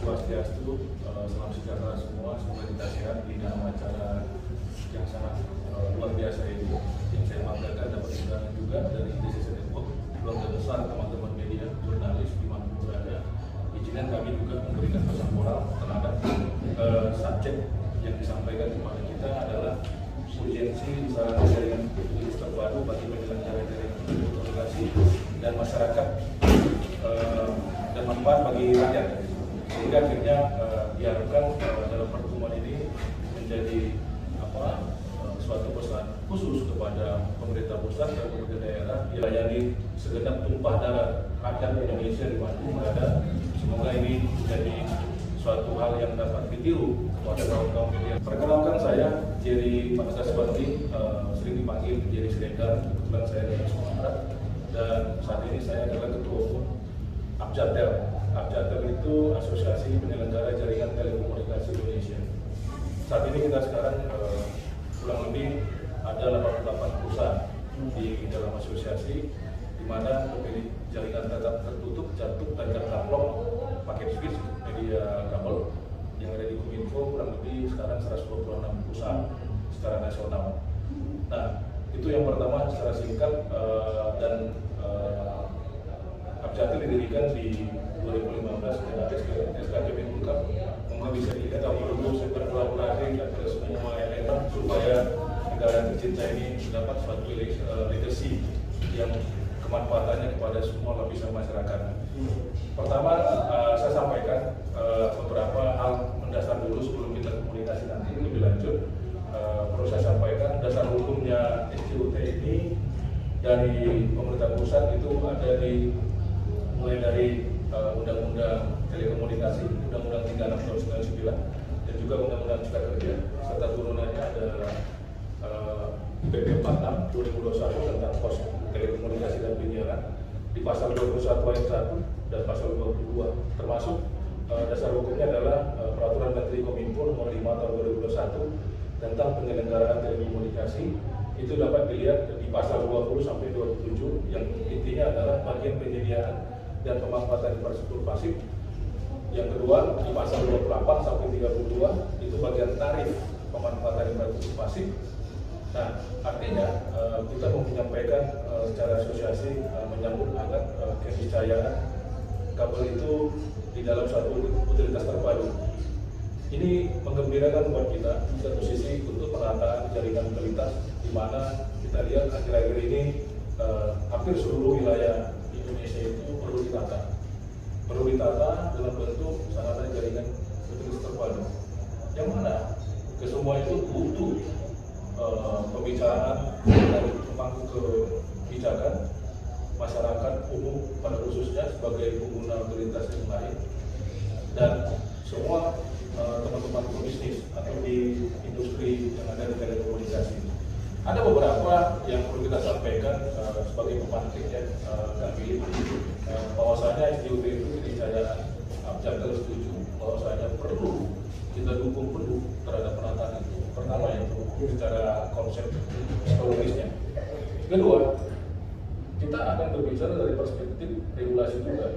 Swastiastu, salam sejahtera semua, semoga kita sehat di dalam acara yang sangat luar biasa ini. Yang saya banggakan dapat undangan juga dari DCC Network, keluarga besar teman-teman media, jurnalis dimanapun berada. Izinkan kami juga memberikan pesan moral terhadap subjek yang disampaikan kepada kita adalah urgensi sarana jaringan publik terpadu bagi penyelenggara jaringan komunikasi dan masyarakat dan manfaat bagi rakyat. Sehingga akhirnya diharapkan dalam pertemuan ini menjadi suatu pesan khusus kepada pemerintah pusat dan pemerintah daerah yang melayani segenap tumpah darah rakyat Indonesia di mana berada. Semoga ini menjadi suatu hal yang dapat ditiru kepada kaum-kaum media. Perkenalkan saya Jerry Pataswati, sering dipanggil Jerry Siregar, kebetulan saya dari Sumatera, dan saat ini saya adalah ketua umum Abjatel. Abjatel itu Asosiasi Penyelenggara Jaringan Telekomunikasi Indonesia. Saat ini kita sekarang kurang lebih ada 88 perusahaan di dalam asosiasi, di mana pemilik jaringan tetap tertutup, jatuh, dan terkaplok paket switch media kabel yang ada di Kominfo kurang lebih sekarang 126 perusahaan secara nasional. Nah, itu yang pertama secara singkat, dan Abjatel didirikan di 2015 dengan SKP Menkumham. Mungkin bisa dilihat perlu berkolaborasi antara semua elemen supaya negara tercinta ini mendapat suatu legacy yang kemanfaatannya kepada semua lapisan masyarakat. Pertama, saya sampaikan beberapa hal mendasar dulu sebelum kita komunikasi nanti lebih lanjut. Perlu saya sampaikan dasar hukumnya SJUT ini dari pemerintah pusat itu ada di mulai dari Undang-Undang Telekomunikasi, Undang-Undang 36 tahun 99, dan juga Undang-Undang Cipta Kerja, serta turunannya ada PP 46 2021 tentang pos telekomunikasi dan penyiaran di pasal 21 ayat 1 dan pasal 22, termasuk dasar hukumnya adalah Peraturan Menteri Kominfo nomor 5 tahun 2021 tentang penyelenggaraan telekomunikasi. Itu dapat dilihat di pasal 20 sampai 27 yang intinya adalah bagian penyediaan dan pemanfaatan infrastruktur pasif. Yang kedua di pasal 28 sampai 32 itu bagian tarif pemanfaatan infrastruktur pasif. Nah, artinya kita mau menyampaikan secara asosiasi menyambut agar keniscayaan kabel itu di dalam suatu utilitas terpadu. Ini menggembirakan buat kita di satu sisi untuk penataan jaringan utilitas, di mana kita lihat akhir-akhir ini hampir seluruh wilayah Indonesia itu perlu ditata dalam bentuk sarana jaringan utilitas terpadu. Yang mana kesemua itu butuh pembicaraan dari pemangku kebijakan masyarakat umum pada khususnya sebagai pengguna utilitas yang lain, dan semua teman-teman pebisnis atau di industri yang ada di telekomunikasi. Ada beberapa yang perlu kita sampaikan sebagai pemantik ya, kami bahwasanya SJUT itu keniscayaan Abjatel setuju bahwasanya perlu kita dukung penuh terhadap penataan itu. Pertama itu secara konsep psikologisnya. Kedua, kita akan berbicara dari perspektif regulasi juga.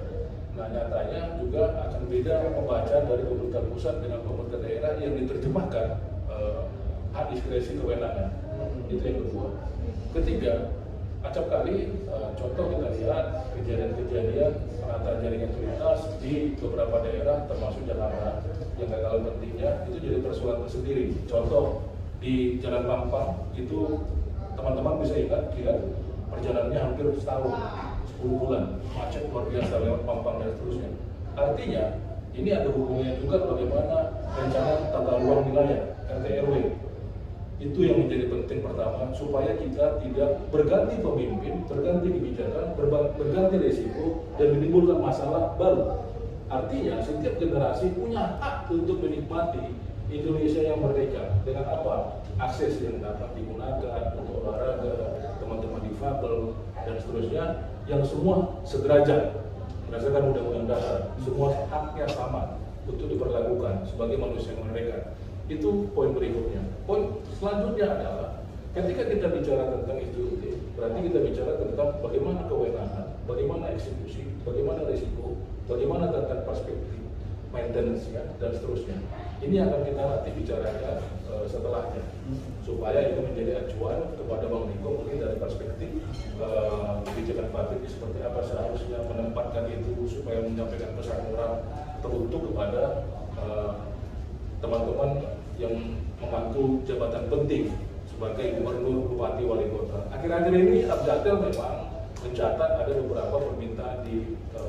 Nah, nyatanya juga akan beda pembacaan dari pemerintah pusat dengan pemerintah daerah yang diterjemahkan hak diskresi kewenangan. Itu yang kedua. Ketiga, acap kali contoh kita lihat kejadian-kejadian penataan jaringan utilitas di beberapa daerah termasuk Jakarta yang gak kalah pentingnya itu jadi persoalan tersendiri. Contoh di Jalan Mampang itu teman-teman bisa ingat perjalanannya hampir setahun, 10 bulan, macet luar biasa lewat Mampang dan seterusnya. Artinya ini ada hubungannya juga bagaimana rencana tata ruang wilayah RT/RW. Itu yang menjadi penting pertama, supaya kita tidak berganti pemimpin, berganti kebijakan, berganti risiko, dan menimbulkan masalah baru. Artinya setiap generasi punya hak untuk menikmati Indonesia yang merdeka. Dengan apa? Akses yang dapat digunakan untuk olahraga, teman-teman difabel, dan seterusnya, yang semua sederajat berdasarkan Undang-Undang Dasar. Semua haknya sama untuk diperlakukan sebagai manusia yang merdeka. Itu poin berikutnya. Poin selanjutnya adalah ketika kita bicara tentang SJUT, berarti kita bicara tentang bagaimana kewenangan, bagaimana eksekusi, bagaimana risiko, bagaimana tentang perspektif. maintenance ya, dan seterusnya. Ini akan kita nanti bicarakan setelahnya, supaya itu menjadi acuan kepada Bank Niko mungkin dari perspektif kebijakan publik seperti apa seharusnya menempatkan itu supaya menyampaikan pesan moral teruntuk kepada teman-teman yang memangku jabatan penting sebagai gubernur, bupati, wali kota. Akhir-akhir ini Abdatel memang mencatat ada beberapa permintaan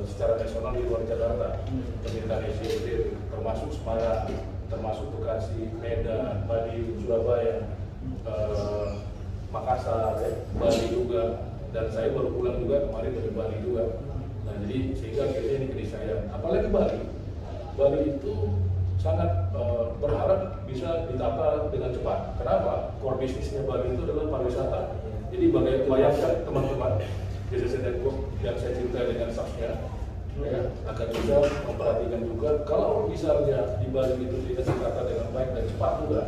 secara nasional di luar Jakarta, permintaan SJWD termasuk Semarang, termasuk Bekasi, Medan, Bali, Surabaya, Makassar, Bali juga, dan saya baru pulang juga kemarin dari Bali juga. Nah jadi sehingga akhirnya ini keniscayaan. Apalagi Bali itu sangat berharap bisa ditata dengan cepat. Kenapa? Core bisnisnya Bali itu adalah pariwisata. Jadi bayangkan teman-teman Business Network yang saya cintai dengan staffnya, ya, akan bisa memperhatikan juga kalau misalnya di Bali itu tidak ditata dengan baik dan cepat juga,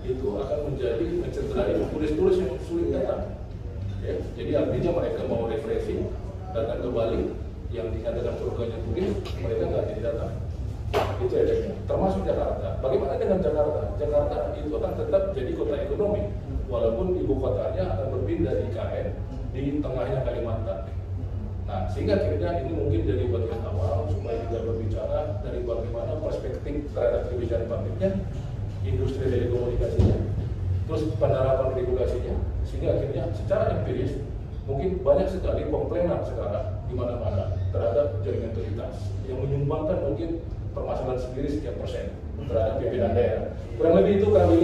itu akan menjadi mencederai turis-turis yang sulit datang. Ya, jadi artinya mereka mau refreshing datang ke Bali yang dikatakan surganya turis, mereka nggak jadi datang. Itu efeknya. Termasuk Jakarta. Bagaimana dengan Jakarta? Jakarta itu akan tetap jadi kota ekonomi, walaupun ibu kotanya akan berpindah di IKN di tengahnya Kalimantan. Nah, sehingga akhirnya ini mungkin jadi bagian awal supaya kita berbicara dari bagaimana perspektif terhadap kebijakan publiknya, industri telekomunikasinya, terus penerapan regulasinya, sehingga akhirnya secara empiris mungkin banyak sekali komplainan sekarang di mana-mana terhadap jaringan terintas yang menyumbangkan mungkin permasalahan sendiri sekian persen terhadap pimpinan daerah. Kurang lebih itu kami